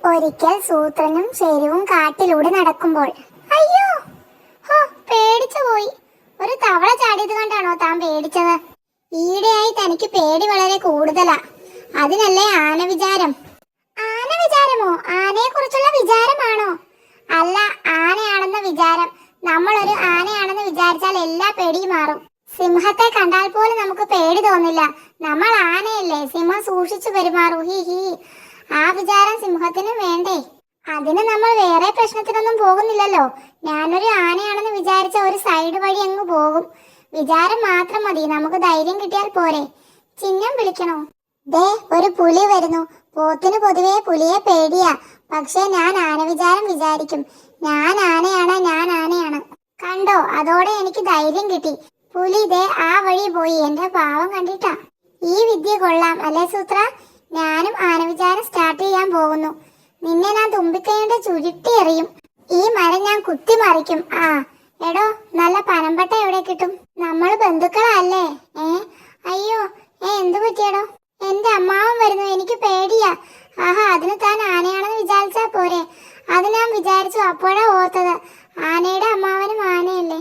ഒരിക്കൽ സൂത്രനും ശരിവും കാട്ടിലൂടെ നടക്കുമ്പോൾ അയ്യോ, ഹോ, പേടിച്ചു പോയി. ഒരു തവള ചാടിയത് കൊണ്ടാണോ താൻ പേടിച്ചത്? ഈയിടെയായി തനിക്ക് പേടി വളരെ കൂടുതലാ. അതിനല്ലേ ആന വിചാരം? ആന വിചാരമോ? ആനയെ കുറിച്ചുള്ള വിചാരമാണോ? അല്ല, ആനയാണെന്ന വിചാരം. നമ്മൾ ഒരു ആനയാണെന്ന് വിചാരിച്ചാൽ എല്ലാ പേടിയും മാറും. സിംഹത്തെ കണ്ടാൽ പോലും നമുക്ക് പേടി തോന്നില്ല. നമ്മൾ ആനയല്ലേ, സിംഹം സൂക്ഷിച്ചു പെരുമാറൂ. He he. ആ വിചാരം സിംഹത്തിനും വേണ്ടേ? അതിന് നമ്മൾ വേറെ പ്രശ്നത്തിനൊന്നും പോകുന്നില്ലല്ലോ. ഞാനൊരു ആനയാണെന്ന് വിചാരിച്ച ഒരു സൈഡ് വഴി അങ്ങ് പോകും. വിചാരം മാത്രം മതി, നമുക്ക് ധൈര്യം കിട്ടിയാൽ പോരെ. ചിഹ്നം വിളിക്കണോ? ദേ, ഒരു പുലി വരുന്നു. പോത്തിന് പൊതുവേ പുലിയെ പേടിയാ. പക്ഷെ ഞാൻ ആന വിചാരം വിചാരിക്കും. ഞാൻ ആനയാണ്, ഞാൻ ആനയാണ്. കണ്ടോ, അതോടെ എനിക്ക് ധൈര്യം കിട്ടി. പുലി ദേ ആ വഴി പോയി. എന്റെ പാവം കണ്ടിട്ടാ. ഈ വിദ്യ കൊള്ളാം അല്ലേ സൂത്ര? ഞാനും ആന വിചാരം സ്റ്റാർട്ട് ചെയ്യാൻ പോകുന്നു. നിന്നെ ഞാൻ തുമ്പിക്കൈയുടെ ചുരുട്ടി എറിയും. ഈ മരം ഞാൻ കുത്തിമറിക്കും. ആ എടോ, നല്ല പനമ്പട്ട എവിടെ കിട്ടും? നമ്മൾ ബന്ധുക്കളല്ലേ? അയ്യോ, എന്തു പറ്റിയടോ? എന്റെ അമ്മാവൻ വരുന്നു, എനിക്ക് പേടിയാ. ആഹാ, അതിന് താൻ ആനയാണെന്ന് വിചാരിച്ചാ പോരെ? അത് ഞാൻ വിചാരിച്ചു, അപ്പോഴാ ഓർത്തത് ആനയുടെ അമ്മാവനും ആനയല്ലേ.